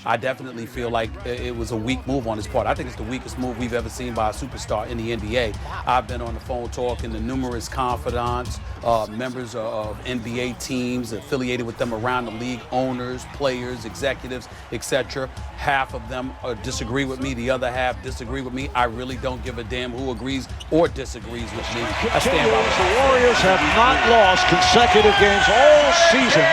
I definitely feel like it was a weak move on his part. I think it's the weakest move we've ever seen by a superstar in the NBA. I've been on the phone talking to numerous confidants, members of NBA teams affiliated with them around the league, owners, players, executives, etc. Half of them disagree with me. The other half disagree with me. I really don't give a damn who agrees or disagrees with me. I stand by the Warriors have not lost consecutive games all season.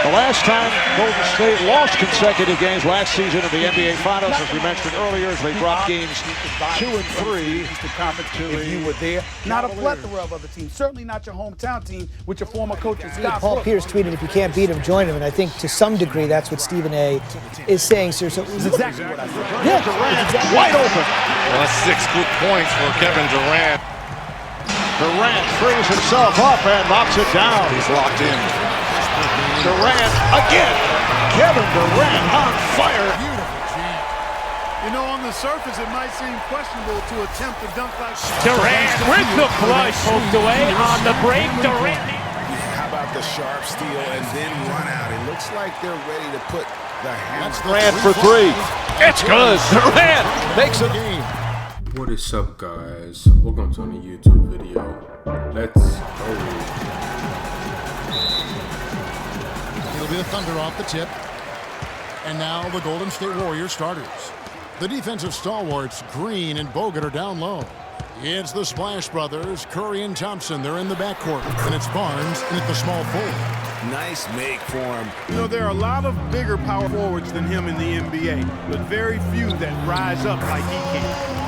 The last time Golden State lost consecutive games last season in the NBA Finals, as we mentioned earlier, as they dropped games 2 and 3. If you were there, not a plethora of other teams. Certainly not your hometown team with your former coaches. Paul Pierce tweeted, if you can't beat him, join him. And I think to some degree that's what Stephen A. is saying, sir. So it's exactly what I said. Yeah, Durant wide open. Well, that's 6 good points for Kevin Durant. Durant frees himself up and knocks it down. He's locked in. Durant again. Kevin Durant on fire. Beautiful chant. You know, on the surface, it might seem questionable to attempt to dunk like Durant with the flush poked away on the break. Durant. How about the sharp steal and then run out? It looks like they're ready to put the hammer. Durant for 3. It's good. Durant makes it. What is up, guys? Welcome to a YouTube video. Let's go. It'll be the Thunder off the tip. And now the Golden State Warriors starters. The defensive stalwarts, Green and Bogut, are down low. It's the Splash Brothers, Curry and Thompson. They're in the backcourt. And it's Barnes in at the small forward. Nice make for him. You know, there are a lot of bigger power forwards than him in the NBA, but very few that rise up like he can.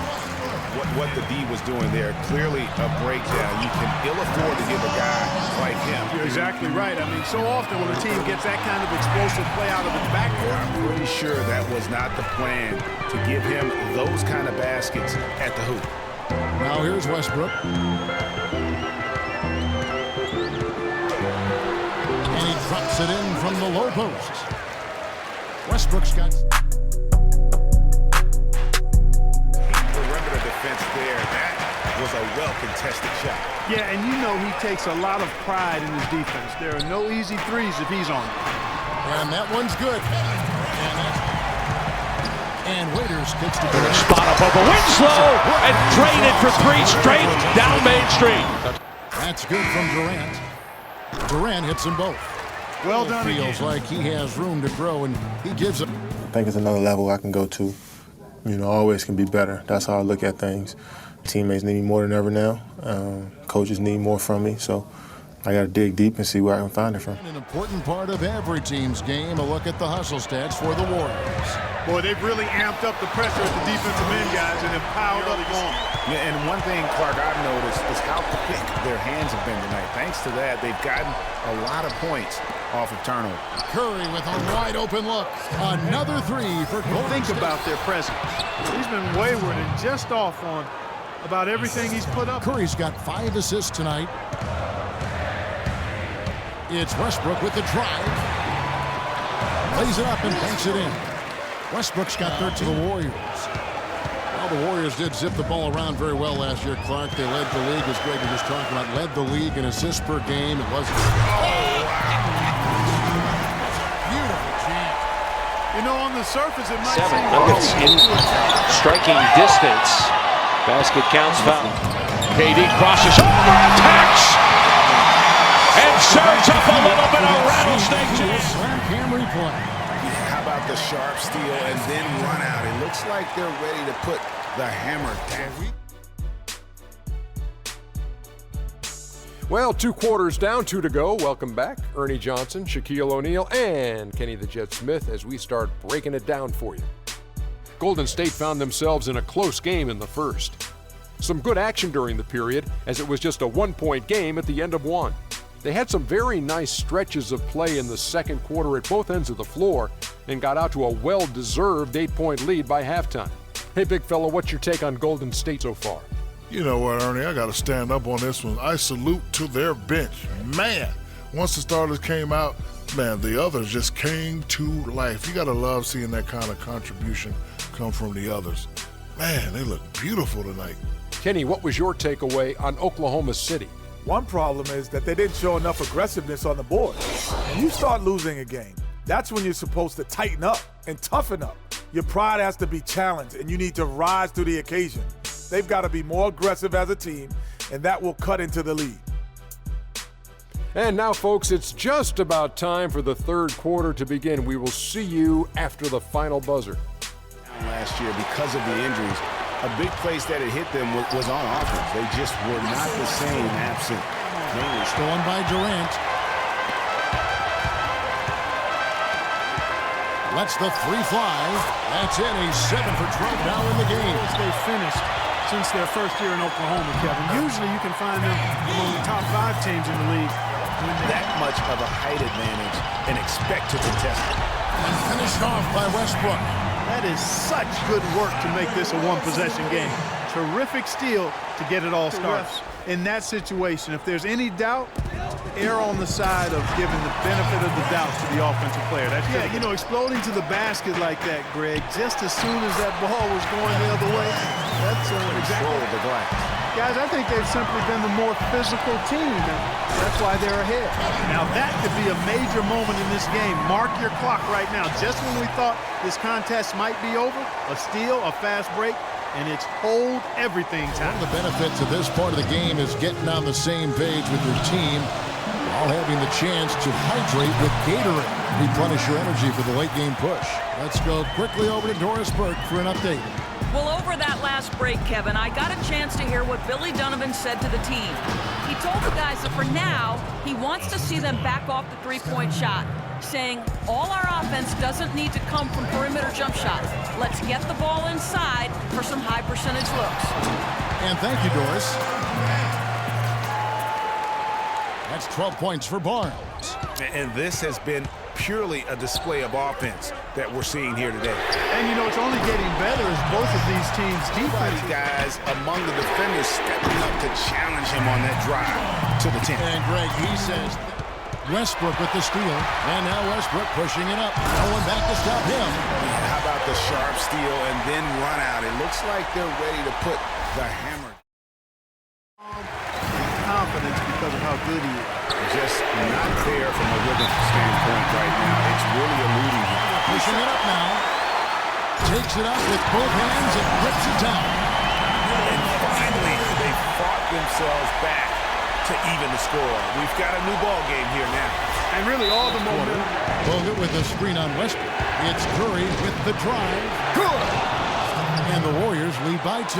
What the D was doing there, clearly a breakdown. You can ill afford to give a guy like him. You're exactly right. I mean, so often when a team gets that kind of explosive play out of its backcourt, I'm pretty sure that was not the plan, to give him those kind of baskets at the hoop. Now here's Westbrook. And he drops it in from the low post. Westbrook's got defense there. That was a well-contested shot. Yeah, and you know he takes a lot of pride in his defense. There are no easy threes if he's on it. And that one's good. And Waiters gets to the spot up over Winslow and traded for 3 straight down Main Street. That's good from Durant. Durant hits them both. Well done. Feels like he has room to grow, and he gives it. I think it's another level I can go to. You know, always can be better. That's how I look at things. Teammates need me more than ever now. Coaches need more from me, so I got to dig deep and see where I can find it from. An important part of every team's game, a look at the hustle stats for the Warriors. Boy, they've really amped up the pressure at the defensive end, guys, and have piled up on them. Yeah, and one thing, Clark, I've noticed is how quick their hands have been tonight. Thanks to that, they've gotten a lot of points off of turnover. Curry with a wide open look. Another 3 for Golden State. Think about their presence. He's been wayward and just off on about everything he's put up. Curry's got 5 assists tonight. It's Westbrook with the drive. Lays it up and banks it in. Westbrook's got 13 to the Warriors. Well, the Warriors did zip the ball around very well last year, Clark. They led the league, as Greg was just talking about, led the league in assists per game. It wasn't. Beautiful chant. You know, on the surface, it might 7 Nuggets in striking distance. Basket counts foul. KD crosses over, attacks, and serves up a little bit of rattlesnake. Slam cam replay. How about the sharp steal and then run out? It looks like they're ready to put the hammer down. Well, 2 quarters down, 2 to go. Welcome back, Ernie Johnson, Shaquille O'Neal, and Kenny the Jet Smith as we start breaking it down for you. Golden State found themselves in a close game in the first. Some good action during the period, as it was just a 1-point game at the end of 1. They had some very nice stretches of play in the second quarter at both ends of the floor and got out to a well-deserved 8-point lead by halftime. Hey, big fella, what's your take on Golden State so far? You know what, Ernie, I got to stand up on this one. I salute to their bench. Man, once the starters came out, man, the others just came to life. You got to love seeing that kind of contribution come from the others. Man, they look beautiful tonight. Kenny, what was your takeaway on Oklahoma City? One problem is that they didn't show enough aggressiveness on the board. When you start losing a game, That's when you're supposed to tighten up and toughen up. Your pride has to be challenged, and you need to rise to the occasion. They've got to be more aggressive as a team, and that will cut into the lead. And now, folks, it's just about time for the third quarter to begin. We will see you after the final buzzer. Last year, because of the injuries, a big place that had hit them was on offense. They just were not the same absent. Stolen by Durant. Lets the three fly. That's in. He's 7 for 12 now in the game. They've finished since their first year in Oklahoma, Kevin. Usually you can find them among the top 5 teams in the league. That much of a height advantage and expect to contest it. And finished off by Westbrook. That is such good work to make this a one-possession game. Terrific steal to get it all started. In that situation, if there's any doubt, err on the side of giving the benefit of the doubt to the offensive player. Exploding to the basket like that, Greg, just as soon as that ball was going the other way, that's control the glass. Guys, I think they've simply been the more physical team, and that's why they're ahead. Now, that could be a major moment in this game. Mark your clock right now. Just when we thought this contest might be over, a steal, a fast break, and it's hold everything time. One of the benefits of this part of the game is getting on the same page with your team while having the chance to hydrate with Gatorade. Replenish your energy for the late game push. Let's go quickly over to Doris Burke for an update. Well, over that last break, Kevin, I got a chance to hear what Billy Donovan said to the team. He told the guys that for now, he wants to see them back off the three-point shot, saying all our offense doesn't need to come from perimeter jump shots. Let's get the ball inside for some high percentage looks. And thank you, Doris. That's 12 points for Barnes. And this has been purely a display of offense that we're seeing here today. And it's only getting better as both of these teams' defense guys among the defenders stepping up to challenge him on that drive to the 10. And Greg, he says Westbrook with the steal, and now Westbrook pushing it up. No one back to stop him. How about the sharp steal and then run out? It looks like they're ready to put the hammer. Confidence because of how good he is. Just not there from a rhythm standpoint right now. It's really eluding him. Pushing it up now. Takes it up with both hands and rips it down. And finally, they fought themselves back to even the score. We've got a new ball game here now. And really all the momentum. Bogut with the screen on Westbrook. It's Curry with the drive. Good! And the Warriors lead by 2.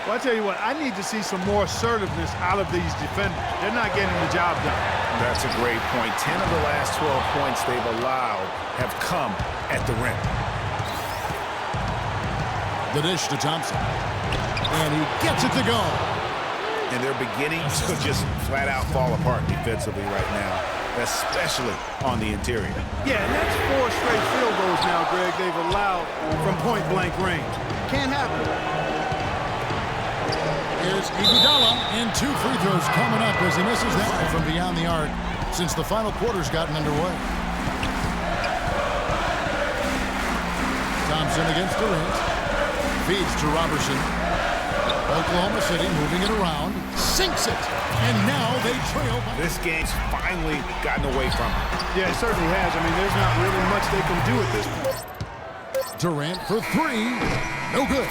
Well, I tell you what, I need to see some more assertiveness out of these defenders. They're not getting the job done. That's a great point. 10 of the last 12 points they've allowed have come at the rim. The dish to Thompson. And he gets it to go. And they're beginning to just flat out fall apart defensively right now, especially on the interior. Yeah, and that's 4 straight field goals now, Greg, they've allowed from point-blank range. Can't happen. Here's Iguodala, and 2 free throws coming up as he misses that one from beyond the arc since the final quarter's gotten underway. Thompson against Durant. Feeds to Robertson. Oklahoma City moving it around. Sinks it. And now they trail. This game's finally gotten away from them. Yeah, it certainly has. I mean, there's not really much they can do at this point. Durant for 3. No good.